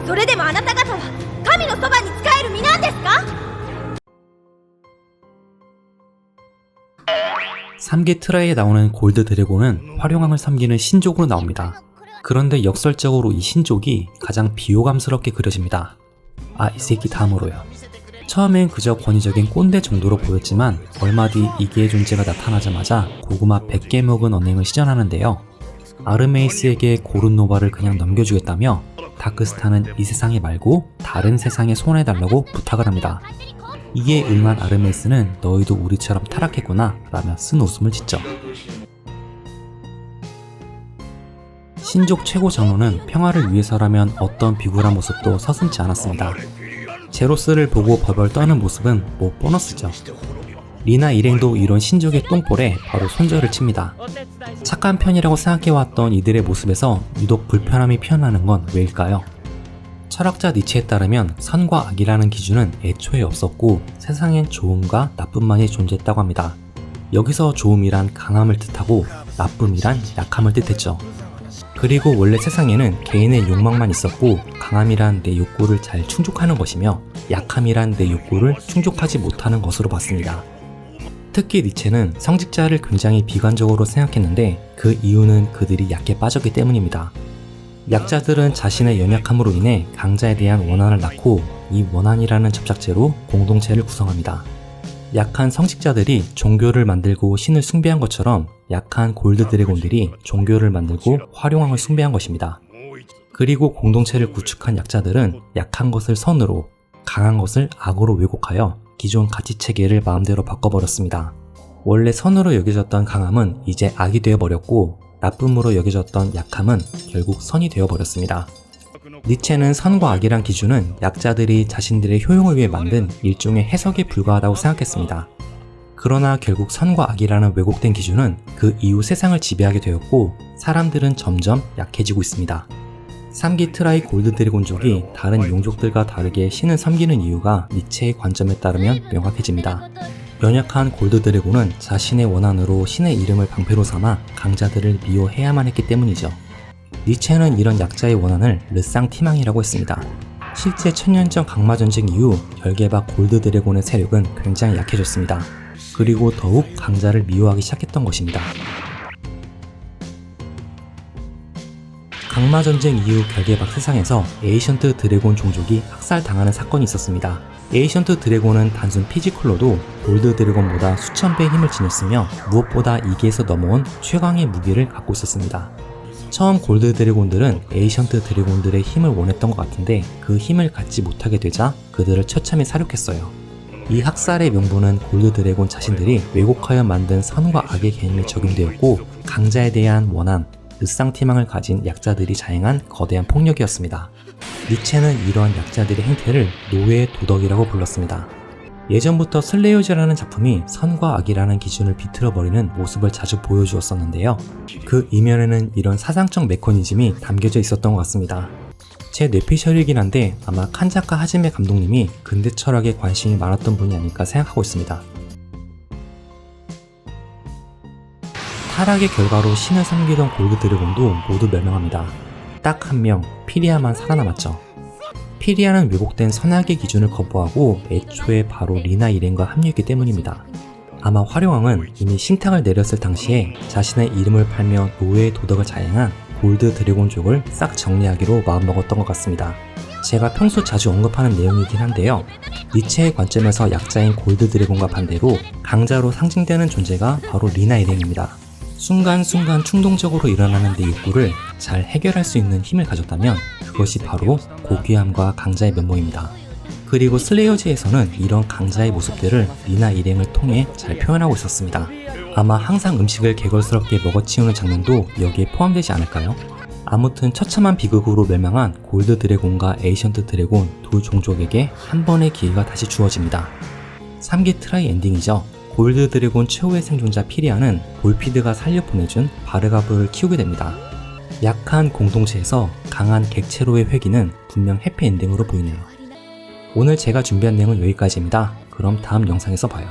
それでもあなた方は神のそばに仕える身なんですか？ 3기 트라이에 나오는 골드 드래곤은 활용왕을 섬기는 신족으로 나옵니다. 그런데 역설적으로 이 신족이 가장 비호감스럽게 그려집니다. 아, 이 새끼 다음으로요. 처음엔 그저 권위적인 꼰대 정도로 보였지만 얼마 뒤 이계의 존재가 나타나자마자 고구마 100개 먹은 언행을 시전하는데요. 아르메이스에게 고른노바를 그냥 넘겨주겠다며 다크스타는 이 세상에 말고 다른 세상에 소환해달라고 부탁을 합니다. 이에 응한 아르메이스는 너희도 우리처럼 타락했구나 라며 쓴 웃음을 짓죠. 신족 최고 장로는 평화를 위해서라면 어떤 비굴한 모습도 서슴지 않았습니다. 제로스를 보고 벌벌 떠는 모습은 뭐 보너스죠. 리나 일행도 이런 신족의 똥볼에 바로 손절을 칩니다. 착한 편이라고 생각해왔던 이들의 모습에서 유독 불편함이 피어나는 건 왜일까요? 철학자 니체에 따르면 선과 악이라는 기준은 애초에 없었고 세상엔 좋음과 나쁨만이 존재했다고 합니다. 여기서 좋음이란 강함을 뜻하고 나쁨이란 약함을 뜻했죠. 그리고 원래 세상에는 개인의 욕망만 있었고 강함이란 내 욕구를 잘 충족하는 것이며 약함이란 내 욕구를 충족하지 못하는 것으로 봤습니다. 특히 니체는 성직자를 굉장히 비관적으로 생각했는데 그 이유는 그들이 약해 빠졌기 때문입니다. 약자들은 자신의 연약함으로 인해 강자에 대한 원한을 낳고 이 원한이라는 접착제로 공동체를 구성합니다. 약한 성직자들이 종교를 만들고 신을 숭배한 것처럼 약한 골드 드래곤들이 종교를 만들고 활용왕을 숭배한 것입니다. 그리고 공동체를 구축한 약자들은 약한 것을 선으로, 강한 것을 악으로 왜곡하여 기존 가치체계를 마음대로 바꿔버렸습니다. 원래 선으로 여겨졌던 강함은 이제 악이 되어버렸고 나쁨으로 여겨졌던 약함은 결국 선이 되어버렸습니다. 니체는 선과 악이란 기준은 약자들이 자신들의 효용을 위해 만든 일종의 해석에 불과하다고 생각했습니다. 그러나 결국 선과 악이라는 왜곡된 기준은 그 이후 세상을 지배하게 되었고 사람들은 점점 약해지고 있습니다. 3기 트라이 골드 드래곤족이 다른 용족들과 다르게 신을 섬기는 이유가 니체의 관점에 따르면 명확해집니다. 연약한 골드 드래곤은 자신의 원한으로 신의 이름을 방패로 삼아 강자들을 미워해야만 했기 때문이죠. 니체는 이런 약자의 원한을 르상티망이라고 했습니다. 실제 천년전 강마전쟁 이후 결계박 골드 드래곤의 세력은 굉장히 약해졌습니다. 그리고 더욱 강자를 미워하기 시작했던 것입니다. 강마전쟁 이후 결계박 세상에서 에이션트 드래곤 종족이 학살당하는 사건이 있었습니다. 에이션트 드래곤은 단순 피지컬로도 골드 드래곤보다 수천 배의 힘을 지녔으며 무엇보다 2기에서 넘어온 최강의 무기를 갖고 있었습니다. 처음 골드 드래곤들은 에이션트 드래곤들의 힘을 원했던 것 같은데 그 힘을 갖지 못하게 되자 그들을 처참히 사륙했어요. 이 학살의 명분은 골드 드래곤 자신들이 왜곡하여 만든 선과 악의 개념이 적용되었고 강자에 대한 원한, 르상티망을 가진 약자들이 자행한 거대한 폭력이었습니다. 니체는 이러한 약자들의 행태를 노예의 도덕이라고 불렀습니다. 예전부터 슬레이어즈라는 작품이 선과 악이라는 기준을 비틀어버리는 모습을 자주 보여주었었는데요. 그 이면에는 이런 사상적 메커니즘이 담겨져 있었던 것 같습니다. 제 뇌피셜이긴 한데 아마 칸자카 하지메 감독님이 근대 철학에 관심이 많았던 분이 아닐까 생각하고 있습니다. 타락의 결과로 신을 섬기던 골드 드래곤도 모두 멸망합니다. 딱 한 명, 피리아만 살아남았죠. 피리아는 왜곡된 선악의 기준을 거부하고 애초에 바로 리나 일행과 합류했기 때문입니다. 아마 활용왕은 이미 신탁을 내렸을 당시에 자신의 이름을 팔며 노예의 도덕을 자행한 골드 드래곤족을 싹 정리하기로 마음먹었던 것 같습니다. 제가 평소 자주 언급하는 내용이긴 한데요. 니체의 관점에서 약자인 골드 드래곤과 반대로 강자로 상징되는 존재가 바로 리나 일행입니다. 순간순간 충동적으로 일어나는 내 욕구를 잘 해결할 수 있는 힘을 가졌다면 그것이 바로 고귀함과 강자의 면모입니다. 그리고 슬레이어즈에서는 이런 강자의 모습들을 리나 일행을 통해 잘 표현하고 있었습니다. 아마 항상 음식을 개걸스럽게 먹어치우는 장면도 여기에 포함되지 않을까요? 아무튼 처참한 비극으로 멸망한 골드 드래곤과 에이션트 드래곤 두 종족에게 한 번의 기회가 다시 주어집니다. 3기 트라이 엔딩이죠. 골드 드래곤 최후의 생존자 피리아는 볼피드가 살려보내준 바르가브를 키우게 됩니다. 약한 공동체에서 강한 객체로의 회귀는 분명 해피엔딩으로 보이네요. 오늘 제가 준비한 내용은 여기까지입니다. 그럼 다음 영상에서 봐요.